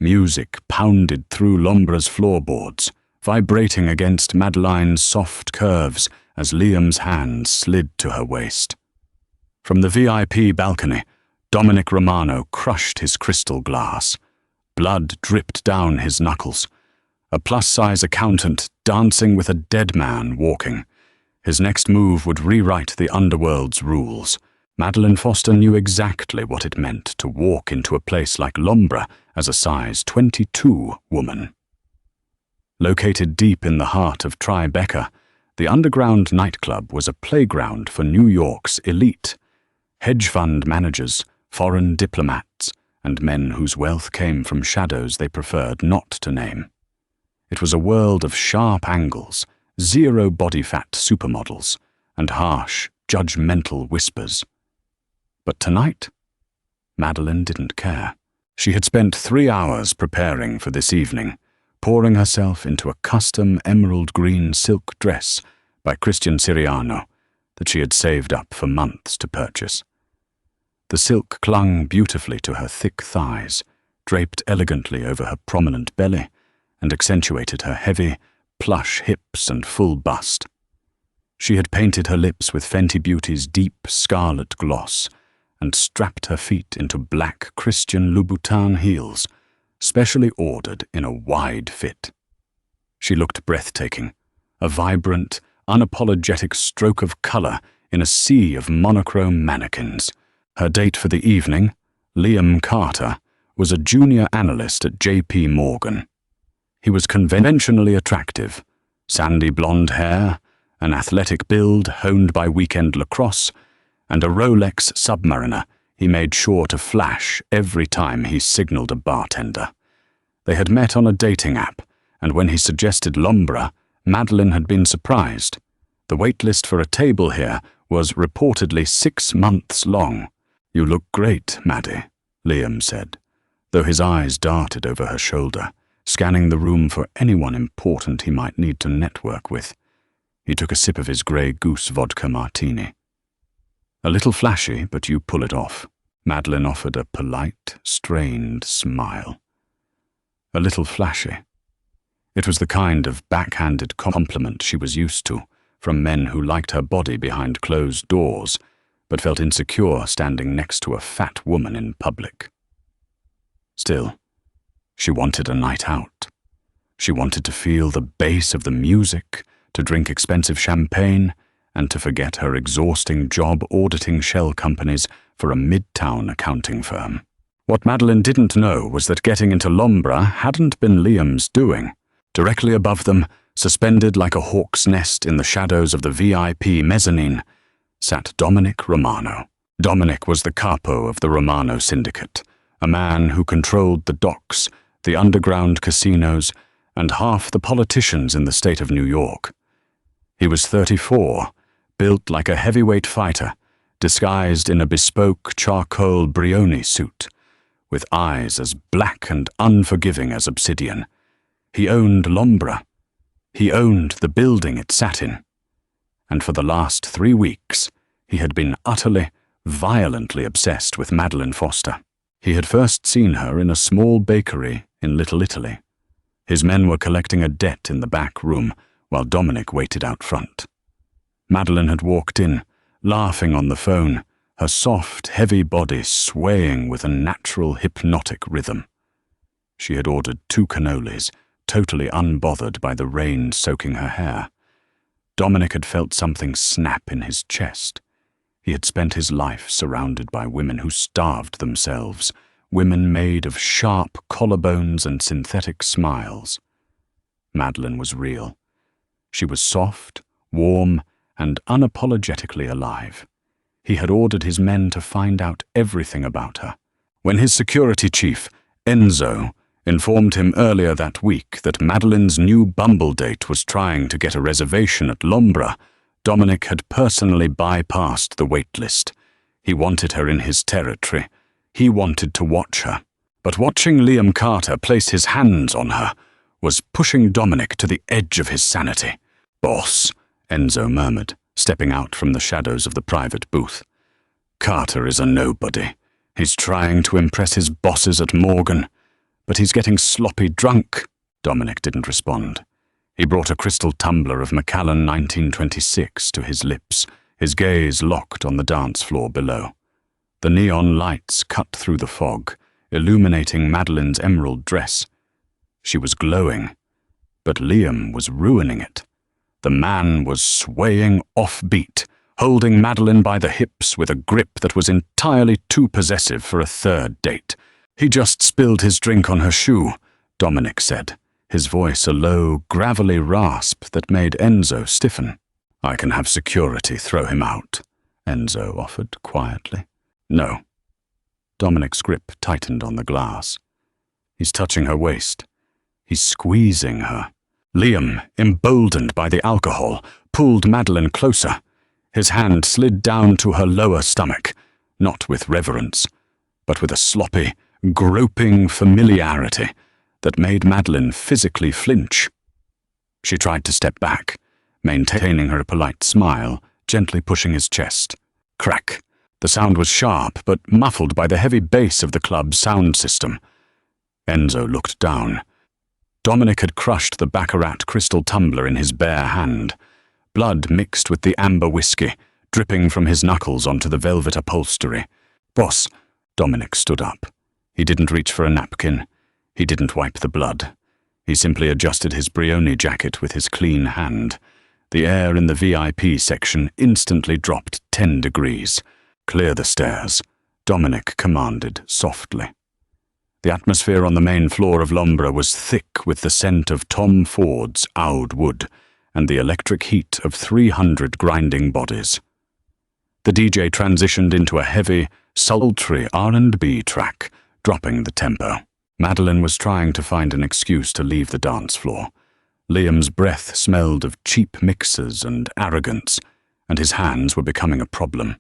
Music pounded through Lombra's floorboards, vibrating against Madeline's soft curves as Liam's hands slid to her waist. From the VIP balcony, Dominic Romano crushed his crystal glass. Blood dripped down his knuckles. A plus-size accountant dancing with a dead man walking. His next move would rewrite the underworld's rules. Madeline Foster knew exactly what it meant to walk into a place like Lombra as a size 22 woman. Located deep in the heart of Tribeca, the underground nightclub was a playground for New York's elite. Hedge fund managers, foreign diplomats, and men whose wealth came from shadows they preferred not to name. It was a world of sharp angles, zero body fat supermodels, and harsh, judgmental whispers. But tonight, Madeline didn't care. She had spent 3 hours preparing for this evening, pouring herself into a custom emerald green silk dress by Christian Siriano that she had saved up for months to purchase. The silk clung beautifully to her thick thighs, draped elegantly over her prominent belly, and accentuated her heavy, plush hips and full bust. She had painted her lips with Fenty Beauty's deep scarlet gloss and strapped her feet into black Christian Louboutin heels, specially ordered in a wide fit. She looked breathtaking, a vibrant, unapologetic stroke of color in a sea of monochrome mannequins. Her date for the evening, Liam Carter, was a junior analyst at J.P. Morgan. He was conventionally attractive, sandy blonde hair, an athletic build honed by weekend lacrosse, and a Rolex Submariner he made sure to flash every time he signaled a bartender. They had met on a dating app, and when he suggested Lombra, Madeline had been surprised. The waitlist for a table here was reportedly 6 months long. "You look great, Maddie," Liam said, though his eyes darted over her shoulder, scanning the room for anyone important he might need to network with. He took a sip of his Grey Goose vodka martini. "A little flashy, but you pull it off." Madeline offered a polite, strained smile. A little flashy. It was the kind of backhanded compliment she was used to from men who liked her body behind closed doors, but felt insecure standing next to a fat woman in public. Still, she wanted a night out. She wanted to feel the bass of the music, to drink expensive champagne, and to forget her exhausting job auditing shell companies for a midtown accounting firm. What Madeline didn't know was that getting into Lombra hadn't been Liam's doing. Directly above them, suspended like a hawk's nest in the shadows of the VIP mezzanine, sat Dominic Romano. Dominic was the capo of the Romano syndicate, a man who controlled the docks, the underground casinos, and half the politicians in the state of New York. He was 34, built like a heavyweight fighter, disguised in a bespoke charcoal Brioni suit, with eyes as black and unforgiving as obsidian. He owned Lombra. He owned the building it sat in. And for the last 3 weeks, he had been utterly, violently obsessed with Madeline Foster. He had first seen her in a small bakery in Little Italy. His men were collecting a debt in the back room, while Dominic waited out front. Madeline had walked in, laughing on the phone, her soft, heavy body swaying with a natural hypnotic rhythm. She had ordered 2 cannolis, totally unbothered by the rain soaking her hair. Dominic had felt something snap in his chest. He had spent his life surrounded by women who starved themselves, women made of sharp collarbones and synthetic smiles. Madeline was real. She was soft, warm, and unapologetically alive. He had ordered his men to find out everything about her. When his security chief, Enzo, informed him earlier that week that Madeline's new Bumble date was trying to get a reservation at Lombra, Dominic had personally bypassed the wait list. He wanted her in his territory. He wanted to watch her. But watching Liam Carter place his hands on her was pushing Dominic to the edge of his sanity. "Boss," Enzo murmured, stepping out from the shadows of the private booth. "Carter is a nobody. He's trying to impress his bosses at Morgan. But he's getting sloppy drunk. Dominic didn't respond. He brought a crystal tumbler of Macallan 1926 to his lips, his gaze locked on the dance floor below. The neon lights cut through the fog, illuminating Madeline's emerald dress. She was glowing, but Liam was ruining it. The man was swaying offbeat, holding Madeline by the hips with a grip that was entirely too possessive for a third date. "He just spilled his drink on her shoe," Dominic said, his voice a low, gravelly rasp that made Enzo stiffen. "I can have security throw him out," Enzo offered quietly. "No." Dominic's grip tightened on the glass. He's touching her waist. He's squeezing her. Liam, emboldened by the alcohol, pulled Madeline closer. His hand slid down to her lower stomach, not with reverence, but with a sloppy, groping familiarity that made Madeline physically flinch. She tried to step back, maintaining her polite smile, gently pushing his chest. Crack. The sound was sharp, but muffled by the heavy bass of the club's sound system. Enzo looked down. Dominic had crushed the Baccarat crystal tumbler in his bare hand. Blood mixed with the amber whiskey, dripping from his knuckles onto the velvet upholstery. "Boss," Dominic stood up. He didn't reach for a napkin. He didn't wipe the blood. He simply adjusted his Brioni jacket with his clean hand. The air in the VIP section instantly dropped 10 degrees. "Clear the stairs," Dominic commanded softly. The atmosphere on the main floor of Lombra was thick with the scent of Tom Ford's Oud wood and the electric heat of 300 grinding bodies. The DJ transitioned into a heavy, sultry R&B track, dropping the tempo. Madeline was trying to find an excuse to leave the dance floor. Liam's breath smelled of cheap mixers and arrogance, and his hands were becoming a problem.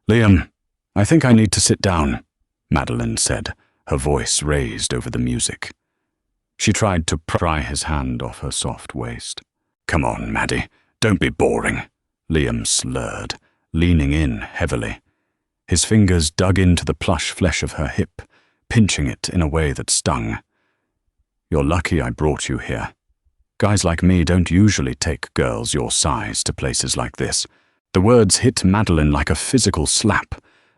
"Liam, I think I need to sit down," Madeline said, her voice raised over the music. She tried to pry his hand off her soft waist. "Come on, Maddie, don't be boring," Liam slurred, leaning in heavily. His fingers dug into the plush flesh of her hip, pinching it in a way that stung. "You're lucky I brought you here. Guys like me don't usually take girls your size to places like this." The words hit Madeline like a physical slap.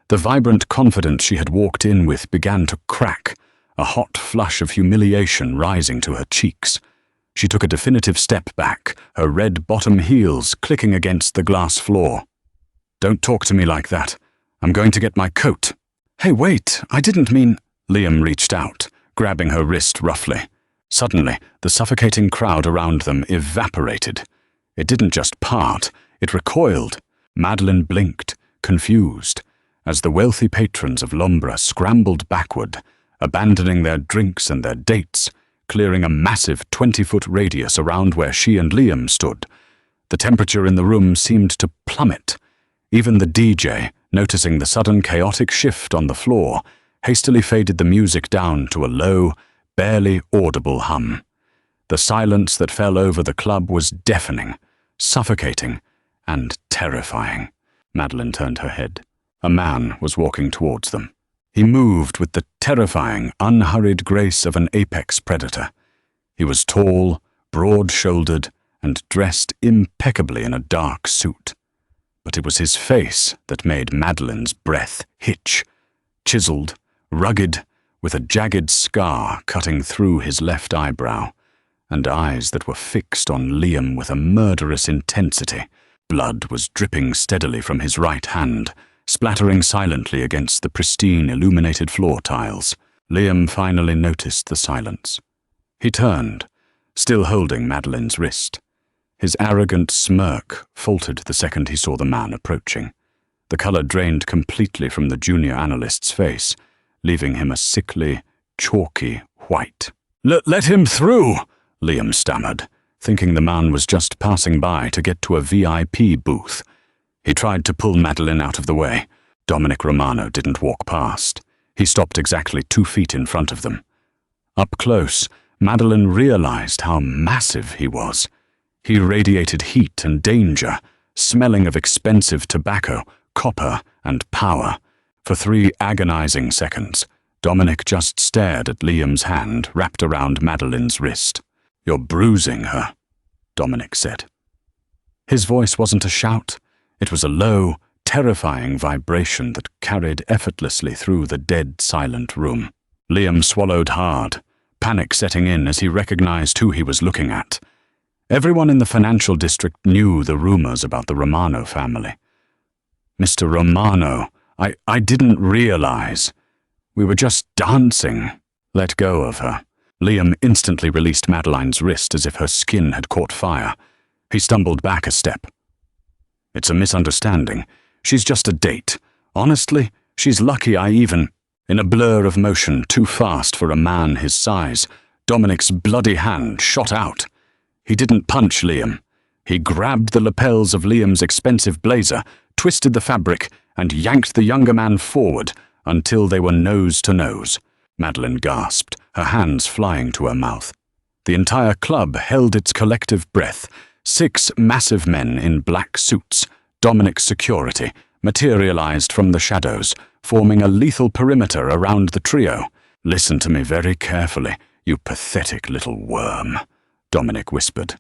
The vibrant confidence she had walked in with began to crack, a hot flush of humiliation rising to her cheeks. She took a definitive step back, her red bottom heels clicking against the glass floor. "Don't talk to me like that. I'm going to get my coat." "Hey, wait, I didn't mean—" Liam reached out, grabbing her wrist roughly. Suddenly, the suffocating crowd around them evaporated. It didn't just part, it recoiled. Madeline blinked, confused, as the wealthy patrons of Lombra scrambled backward, abandoning their drinks and their dates, clearing a massive 20-foot radius around where she and Liam stood. The temperature in the room seemed to plummet. Even the DJ, noticing the sudden chaotic shift on the floor, hastily faded the music down to a low, barely audible hum. The silence that fell over the club was deafening, suffocating, and terrifying. Madeline turned her head. A man was walking towards them. He moved with the terrifying, unhurried grace of an apex predator. He was tall, broad-shouldered, and dressed impeccably in a dark suit. But it was his face that made Madeline's breath hitch. Chiseled, rugged, with a jagged scar cutting through his left eyebrow, and eyes that were fixed on Liam with a murderous intensity. Blood was dripping steadily from his right hand, splattering silently against the pristine illuminated floor tiles. Liam finally noticed the silence. He turned, still holding Madeline's wrist. His arrogant smirk faltered the second he saw the man approaching. The color drained completely from the junior analyst's face, leaving him a sickly, chalky white. Let him through," Liam stammered, thinking the man was just passing by to get to a VIP booth. He tried to pull Madeline out of the way. Dominic Romano didn't walk past. He stopped exactly 2 feet in front of them. Up close, Madeline realized how massive he was. He radiated heat and danger, smelling of expensive tobacco, copper, and power. For 3 agonizing seconds, Dominic just stared at Liam's hand wrapped around Madeline's wrist. "You're bruising her," Dominic said. His voice wasn't a shout. It was a low, terrifying vibration that carried effortlessly through the dead, silent room. Liam swallowed hard, panic setting in as he recognized who he was looking at. Everyone in the financial district knew the rumors about the Romano family. "Mr. Romano, I didn't realize. We were just dancing." "Let go of her." Liam instantly released Madeline's wrist as if her skin had caught fire. He stumbled back a step. "It's a misunderstanding. She's just a date. Honestly, she's lucky I even—" In a blur of motion too fast for a man his size, Dominic's bloody hand shot out. He didn't punch Liam. He grabbed the lapels of Liam's expensive blazer, twisted the fabric, and yanked the younger man forward until they were nose to nose. Madeline gasped, her hands flying to her mouth. The entire club held its collective breath. 6 massive men in black suits, Dominic's security, materialized from the shadows, forming a lethal perimeter around the trio. "Listen to me very carefully, you pathetic little worm," Dominic whispered.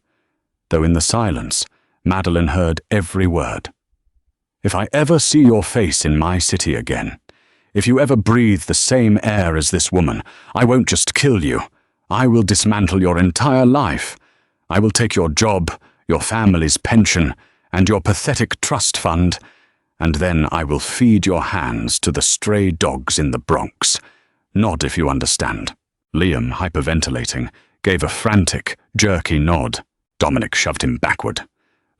Though in the silence, Madeline heard every word. "If I ever see your face in my city again, if you ever breathe the same air as this woman, I won't just kill you. I will dismantle your entire life. I will take your job, your family's pension, and your pathetic trust fund, and then I will feed your hands to the stray dogs in the Bronx. Nod if you understand." Liam, hyperventilating, gave a frantic, jerky nod. Dominic shoved him backward.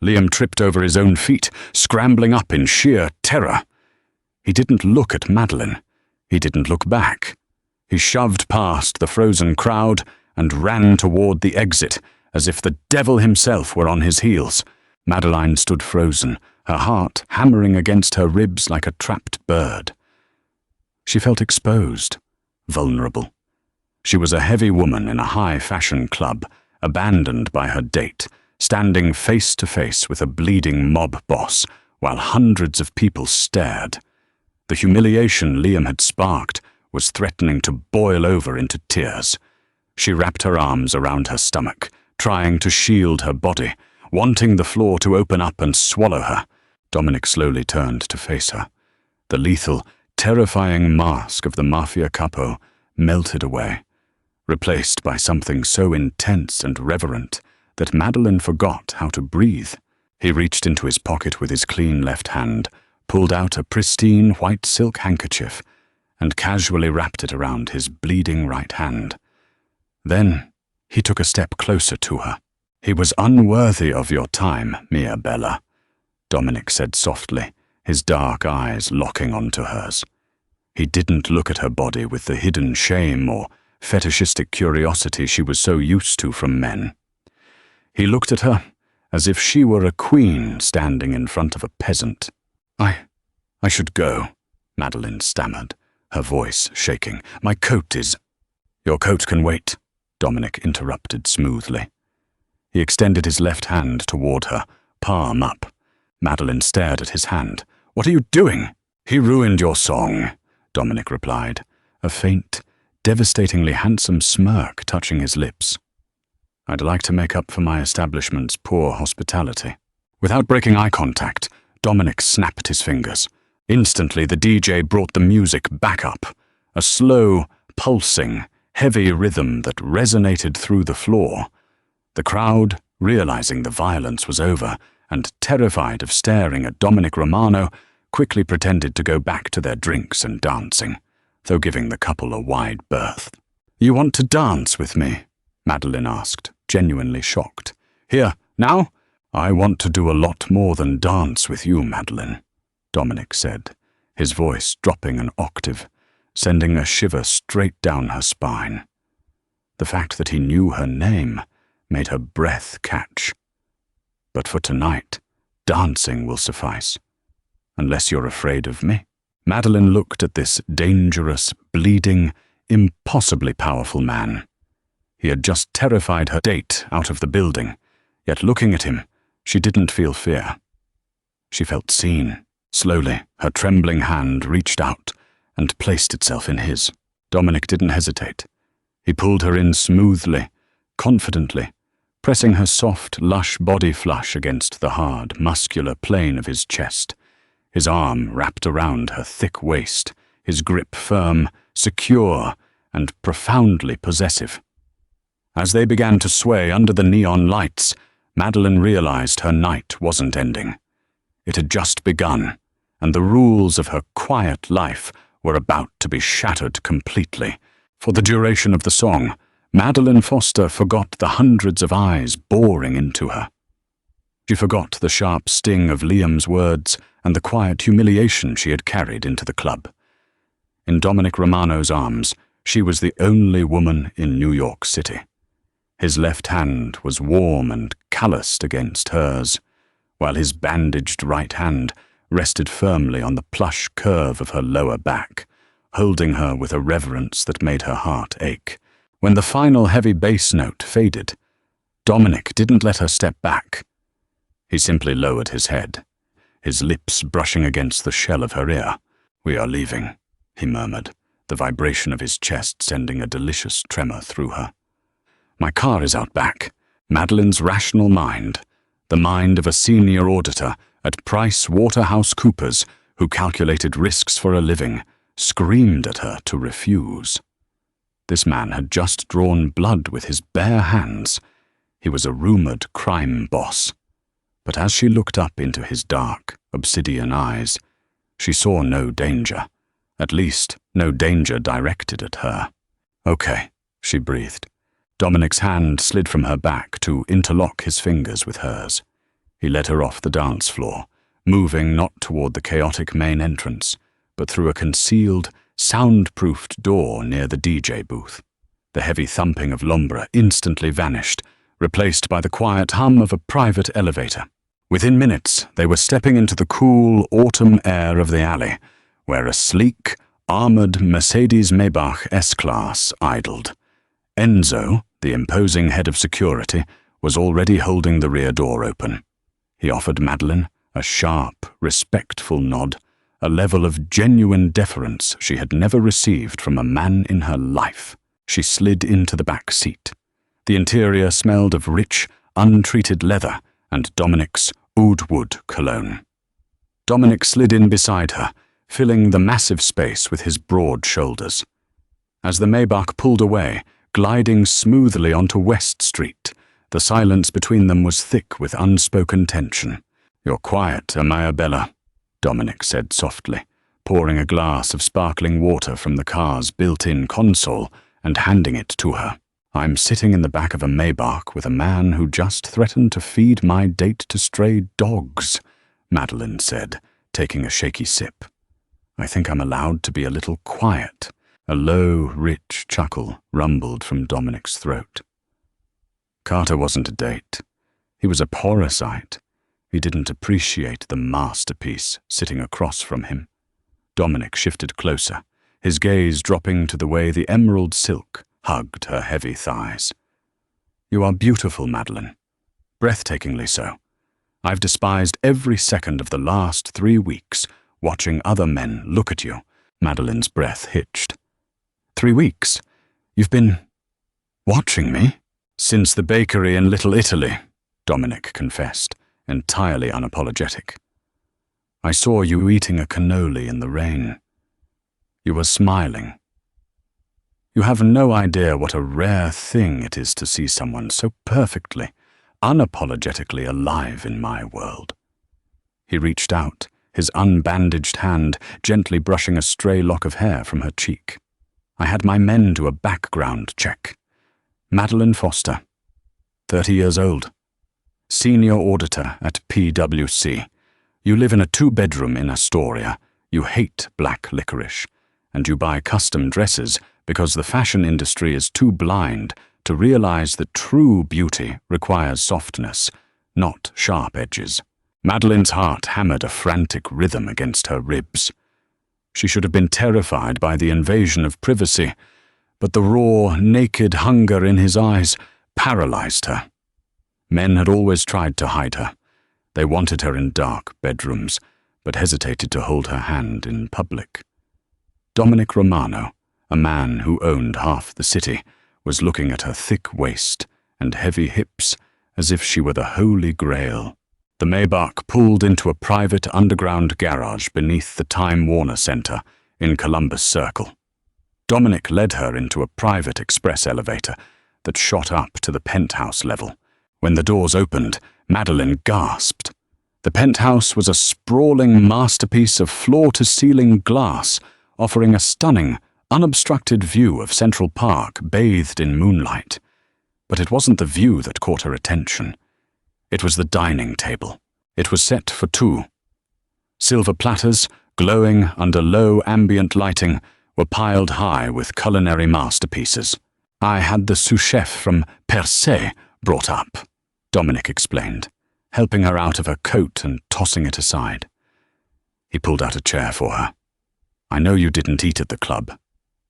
Liam tripped over his own feet, scrambling up in sheer terror. He didn't look at Madeline. He didn't look back. He shoved past the frozen crowd and ran toward the exit, as if the devil himself were on his heels. Madeline stood frozen, her heart hammering against her ribs like a trapped bird. She felt exposed, vulnerable. She was a heavy woman in a high-fashion club, abandoned by her date, standing face to face with a bleeding mob boss, while hundreds of people stared. The humiliation Liam had sparked was threatening to boil over into tears. She wrapped her arms around her stomach, trying to shield her body, wanting the floor to open up and swallow her. Dominic slowly turned to face her. The lethal, terrifying mask of the Mafia capo melted away, replaced by something so intense and reverent that Madeline forgot how to breathe. He reached into his pocket with his clean left hand, pulled out a pristine white silk handkerchief, and casually wrapped it around his bleeding right hand. Then he took a step closer to her. "He was unworthy of your time, Mia Bella," Dominic said softly, his dark eyes locking onto hers. He didn't look at her body with the hidden shame or fetishistic curiosity she was so used to from men. He looked at her as if she were a queen standing in front of a peasant. I should go," Madeline stammered, her voice shaking. "My coat is—" "Your coat can wait," Dominic interrupted smoothly. He extended his left hand toward her, palm up. Madeline stared at his hand. "What are you doing?" "He ruined your song," Dominic replied, a faint, devastatingly handsome smirk touching his lips. "I'd like to make up for my establishment's poor hospitality." Without breaking eye contact, Dominic snapped his fingers. Instantly, the DJ brought the music back up, a slow, pulsing, heavy rhythm that resonated through the floor. The crowd, realizing the violence was over and terrified of staring at Dominic Romano, quickly pretended to go back to their drinks and dancing, though giving the couple a wide berth. "You want to dance with me?" Madeline asked, genuinely shocked. "Here, now?" "I want to do a lot more than dance with you, Madeline," Dominic said, his voice dropping an octave, sending a shiver straight down her spine. The fact that he knew her name made her breath catch. "But for tonight, dancing will suffice. Unless you're afraid of me." Madeline looked at this dangerous, bleeding, impossibly powerful man. He had just terrified her date out of the building, yet looking at him, she didn't feel fear. She felt seen. Slowly, her trembling hand reached out and placed itself in his. Dominic didn't hesitate. He pulled her in smoothly, confidently, pressing her soft, lush body flush against the hard, muscular plane of his chest. His arm wrapped around her thick waist, his grip firm, secure, and profoundly possessive. As they began to sway under the neon lights, Madeline realized her night wasn't ending. It had just begun, and the rules of her quiet life were about to be shattered completely. For the duration of the song, Madeline Foster forgot the hundreds of eyes boring into her. She forgot the sharp sting of Liam's words and the quiet humiliation she had carried into the club. In Dominic Romano's arms, she was the only woman in New York City. His left hand was warm and calloused against hers, while his bandaged right hand rested firmly on the plush curve of her lower back, holding her with a reverence that made her heart ache. When the final heavy bass note faded, Dominic didn't let her step back. He simply lowered his head, his lips brushing against the shell of her ear. "We are leaving," he murmured, the vibration of his chest sending a delicious tremor through her. "My car is out back." Madeline's rational mind, the mind of a senior auditor at PricewaterhouseCoopers who calculated risks for a living, screamed at her to refuse. This man had just drawn blood with his bare hands. He was a rumored crime boss. But as she looked up into his dark, obsidian eyes, she saw no danger, at least no danger directed at her. "Okay," she breathed. Dominic's hand slid from her back to interlock his fingers with hers. He led her off the dance floor, moving not toward the chaotic main entrance, but through a concealed, soundproofed door near the DJ booth. The heavy thumping of Lombra instantly vanished, replaced by the quiet hum of a private elevator. Within minutes, they were stepping into the cool autumn air of the alley, where a sleek, armored Mercedes-Maybach S-Class idled. Enzo, the imposing head of security, was already holding the rear door open. He offered Madeline a sharp, respectful nod, a level of genuine deference she had never received from a man in her life. She slid into the back seat. The interior smelled of rich, untreated leather and Dominic's oud wood cologne. Dominic slid in beside her, filling the massive space with his broad shoulders. As the Maybach pulled away, gliding smoothly onto West Street, the silence between them was thick with unspoken tension. "You're quiet, Amaya Bella," Dominic said softly, pouring a glass of sparkling water from the car's built-in console and handing it to her. "I'm sitting in the back of a Maybach with a man who just threatened to feed my date to stray dogs," Madeline said, taking a shaky sip. "I think I'm allowed to be a little quiet." A low, rich chuckle rumbled from Dominic's throat. Carter wasn't a date. He was a parasite. He didn't appreciate the masterpiece sitting across from him. Dominic shifted closer, his gaze dropping to the way the emerald silk hugged her heavy thighs. "You are beautiful, Madeline. Breathtakingly so. I've despised every second of the last 3 weeks watching other men look at you." Madeline's breath hitched. 3 weeks? You've been watching me? "Since the bakery in Little Italy," Dominic confessed, entirely unapologetic. "I saw you eating a cannoli in the rain. You were smiling. You have no idea what a rare thing it is to see someone so perfectly, unapologetically alive in my world." He reached out, his unbandaged hand gently brushing a stray lock of hair from her cheek. "I had my men do a background check. Madeline Foster, 30 years old, senior auditor at PwC. You live in a 2-bedroom in Astoria. You hate black licorice, and you buy custom dresses because the fashion industry is too blind to realize that true beauty requires softness, not sharp edges." Madeline's heart hammered a frantic rhythm against her ribs. She should have been terrified by the invasion of privacy, but the raw, naked hunger in his eyes paralyzed her. Men had always tried to hide her. They wanted her in dark bedrooms, but hesitated to hold her hand in public. Dominic Romano, A man who owned half the city was looking at her thick waist and heavy hips as if she were the Holy Grail. The Maybach pulled into a private underground garage beneath the Time Warner Center in Columbus Circle. Dominic led her into a private express elevator that shot up to the penthouse level. When the doors opened, Madeline gasped. The penthouse was a sprawling masterpiece of floor-to-ceiling glass, offering a stunning, unobstructed view of Central Park bathed in moonlight. But it wasn't the view that caught her attention. It was the dining table. It was set for two. Silver platters, glowing under low ambient lighting, were piled high with culinary masterpieces. "I had the sous chef from Per Se brought up," Dominic explained, helping her out of her coat and tossing it aside. He pulled out a chair for her. "I know you didn't eat at the club.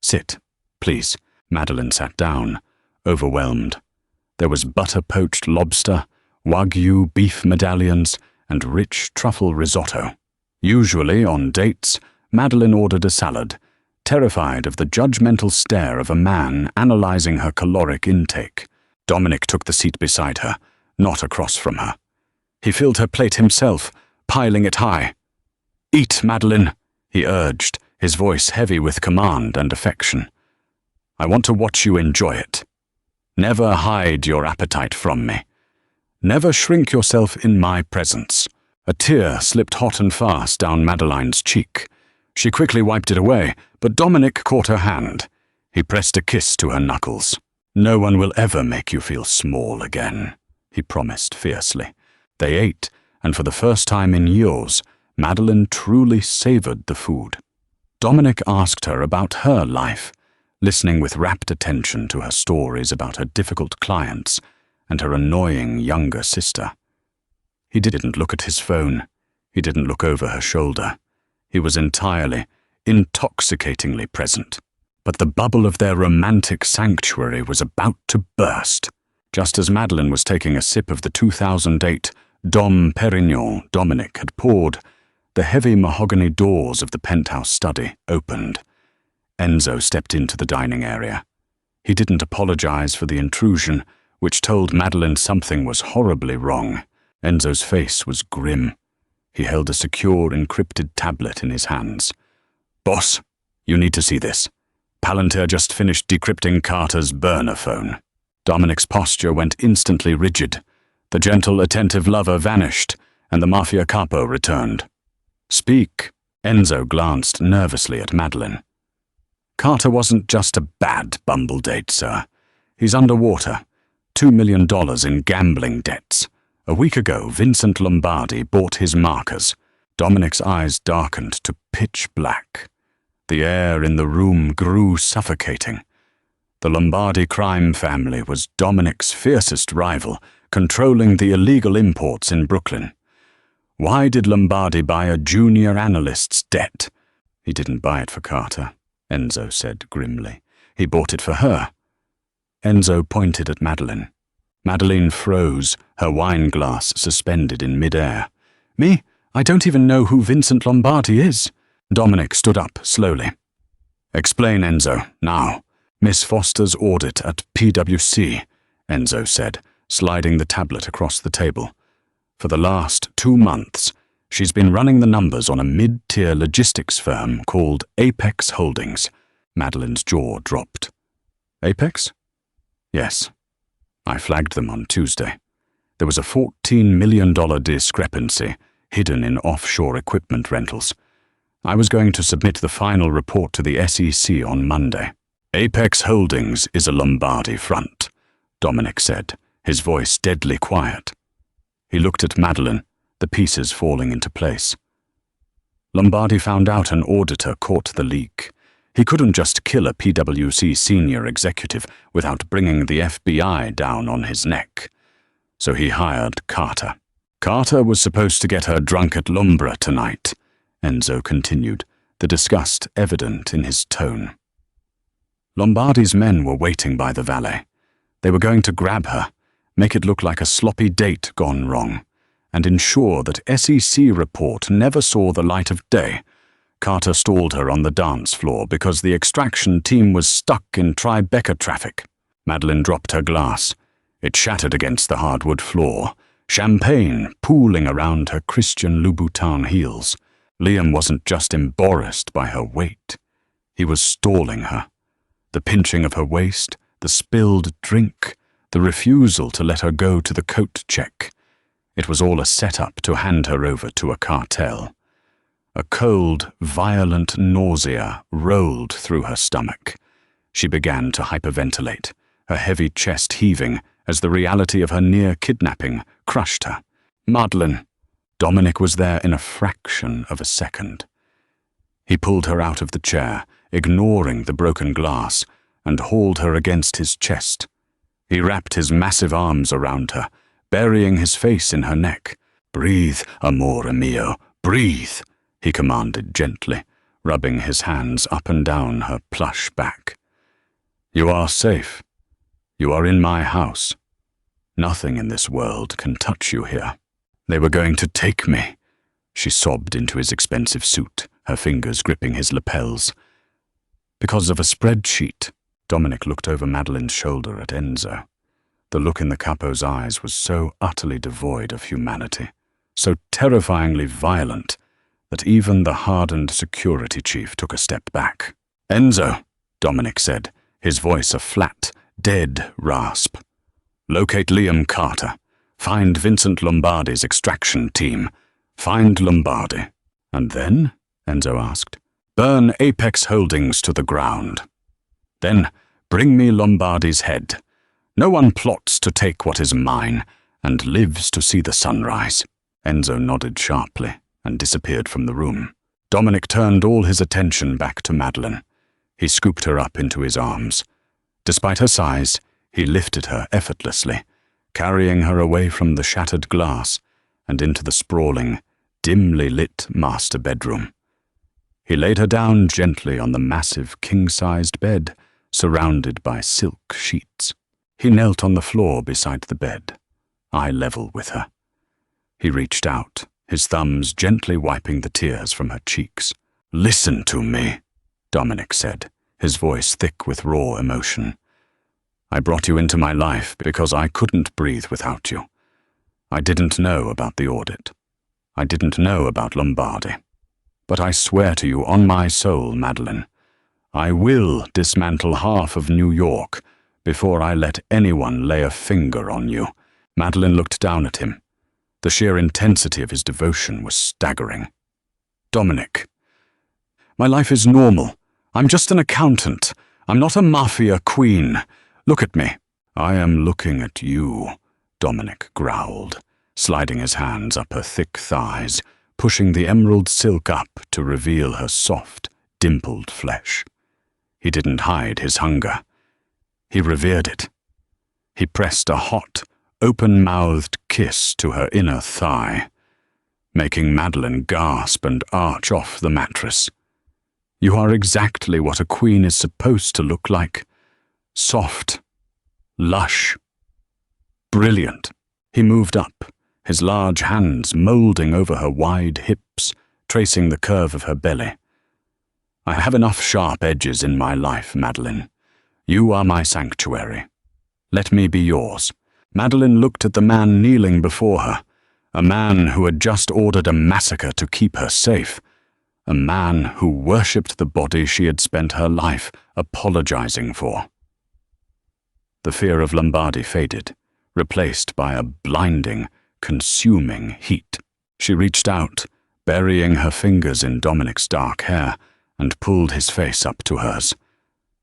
Sit, please." Madeline sat down, overwhelmed. There was butter-poached lobster, Wagyu beef medallions, and rich truffle risotto. Usually, on dates, Madeline ordered a salad, terrified of the judgmental stare of a man analyzing her caloric intake. Dominic took the seat beside her, not across from her. He filled her plate himself, piling it high. "Eat, Madeline," he urged, his voice heavy with command and affection. "I want to watch you enjoy it. Never hide your appetite from me. Never shrink yourself in my presence." A tear slipped hot and fast down Madeline's cheek. She quickly wiped it away, but Dominic caught her hand. He pressed a kiss to her knuckles. "No one will ever make you feel small again," he promised fiercely. They ate, and for the first time in years, Madeline truly savored the food. Dominic asked her about her life, listening with rapt attention to her stories about her difficult clients and her annoying younger sister. He didn't look at his phone. He didn't look over her shoulder. He was entirely, intoxicatingly present. But the bubble of their romantic sanctuary was about to burst. Just as Madeline was taking a sip of the 2008 Dom Perignon Dominic had poured, the heavy mahogany doors of the penthouse study opened. Enzo stepped into the dining area. He didn't apologize for the intrusion, which told Madeline something was horribly wrong. Enzo's face was grim. He held a secure, encrypted tablet in his hands. "Boss, you need to see this. Palantir just finished decrypting Carter's burner phone." Dominic's posture went instantly rigid. The gentle, attentive lover vanished, and the Mafia capo returned. "Speak." Enzo glanced nervously at Madeline. "Carter wasn't just a bad bumble date, sir. He's underwater. $2 million in gambling debts. A week ago, Vincent Lombardi bought his markers." Dominic's eyes darkened to pitch black. The air in the room grew suffocating. The Lombardi crime family was Dominic's fiercest rival, controlling the illegal imports in Brooklyn. Why did Lombardi buy a junior analyst's debt? "He didn't buy it for Carter," Enzo said grimly. "He bought it for her." Enzo pointed at Madeline. Madeline froze, her wine glass suspended in midair. "Me? I don't even know who Vincent Lombardi is." Dominic stood up slowly. "Explain, Enzo, now." "Miss Foster's audit at PwC," Enzo said, sliding the tablet across the table. "For the last 2 months, she's been running the numbers on a mid-tier logistics firm called Apex Holdings." Madeline's jaw dropped. "Apex?" "Yes. I flagged them on Tuesday. There was a $14 million discrepancy hidden in offshore equipment rentals. I was going to submit the final report to the SEC on Monday." "Apex Holdings is a Lombardi front," Dominic said, his voice deadly quiet. He looked at Madeline, the pieces falling into place. Lombardi found out an auditor caught the leak. He couldn't just kill a PwC senior executive without bringing the FBI down on his neck. So he hired Carter. "Carter was supposed to get her drunk at Lumbra tonight," Enzo continued, the disgust evident in his tone. Lombardi's men were waiting by the valet. They were going to grab her, make it look like a sloppy date gone wrong, and ensure that SEC report never saw the light of day. Carter stalled her on the dance floor because the extraction team was stuck in Tribeca traffic. Madeline dropped her glass. It shattered against the hardwood floor, champagne pooling around her Christian Louboutin heels. Liam wasn't just embarrassed by her weight. He was stalling her. The pinching of her waist, the spilled drink, the refusal to let her go to the coat check. It was all a setup to hand her over to a cartel. A cold, violent nausea rolled through her stomach. She began to hyperventilate, her heavy chest heaving as the reality of her near kidnapping crushed her. Madeline. Dominic was there in a fraction of a second. He pulled her out of the chair, ignoring the broken glass, and hauled her against his chest. He wrapped his massive arms around her, burying his face in her neck. "Breathe, amore mio, breathe," he commanded gently, rubbing his hands up and down her plush back. "You are safe. You are in my house. Nothing in this world can touch you here." "They were going to take me," she sobbed into his expensive suit, her fingers gripping his lapels. "Because of a spreadsheet." Dominic looked over Madeline's shoulder at Enzo. The look in the capo's eyes was so utterly devoid of humanity, so terrifyingly violent, that even the hardened security chief took a step back. "Enzo," Dominic said, his voice a flat, dead rasp. "Locate Liam Carter. Find Vincent Lombardi's extraction team. Find Lombardi." "And then?" Enzo asked. "Burn Apex Holdings to the ground. Then bring me Lombardi's head. No one plots to take what is mine and lives to see the sunrise." Enzo nodded sharply and disappeared from the room. Dominic turned all his attention back to Madeline. He scooped her up into his arms. Despite her size, he lifted her effortlessly, carrying her away from the shattered glass and into the sprawling, dimly lit master bedroom. He laid her down gently on the massive king-sized bed, surrounded by silk sheets. He knelt on the floor beside the bed, eye level with her. He reached out, his thumbs gently wiping the tears from her cheeks. "Listen to me," Dominic said, his voice thick with raw emotion. "I brought you into my life because I couldn't breathe without you. I didn't know about the audit. I didn't know about Lombardi. But I swear to you on my soul, Madeline, I will dismantle half of New York before I let anyone lay a finger on you." Madeline looked down at him. The sheer intensity of his devotion was staggering. "Dominic, my life is normal. I'm just an accountant. I'm not a mafia queen. Look at me." "I am looking at you," Dominic growled, sliding his hands up her thick thighs, pushing the emerald silk up to reveal her soft, dimpled flesh. He didn't hide his hunger. He revered it. He pressed a hot, open-mouthed kiss to her inner thigh, making Madeline gasp and arch off the mattress. "You are exactly what a queen is supposed to look like. Soft, lush, brilliant." He moved up, his large hands molding over her wide hips, tracing the curve of her belly. "I have enough sharp edges in my life, Madeline. You are my sanctuary. Let me be yours." Madeline looked at the man kneeling before her, a man who had just ordered a massacre to keep her safe, a man who worshipped the body she had spent her life apologizing for. The fear of Lombardi faded, replaced by a blinding, consuming heat. She reached out, burying her fingers in Dominic's dark hair, and pulled his face up to hers.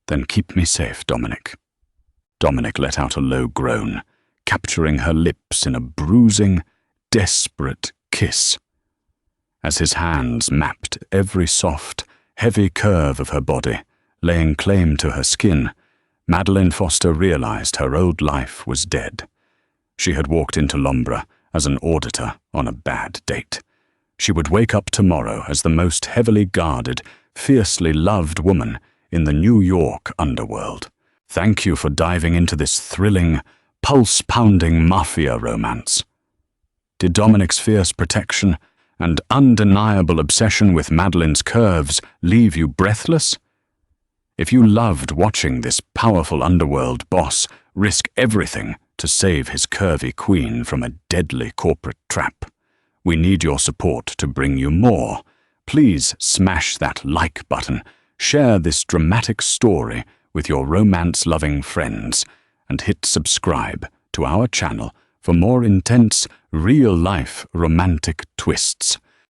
"Then keep me safe, Dominic." Dominic let out a low groan, capturing her lips in a bruising, desperate kiss. As his hands mapped every soft, heavy curve of her body, laying claim to her skin, Madeline Foster realized her old life was dead. She had walked into Lombra as an auditor on a bad date. She would wake up tomorrow as the most heavily guarded, fiercely loved woman in the New York underworld. Thank you for diving into this thrilling, pulse-pounding mafia romance. Did Dominic's fierce protection and undeniable obsession with Madeline's curves leave you breathless? If you loved watching this powerful underworld boss risk everything to save his curvy queen from a deadly corporate trap, we need your support to bring you more. Please smash that like button, share this dramatic story with your romance-loving friends, and hit subscribe to our channel for more intense, real-life romantic twists.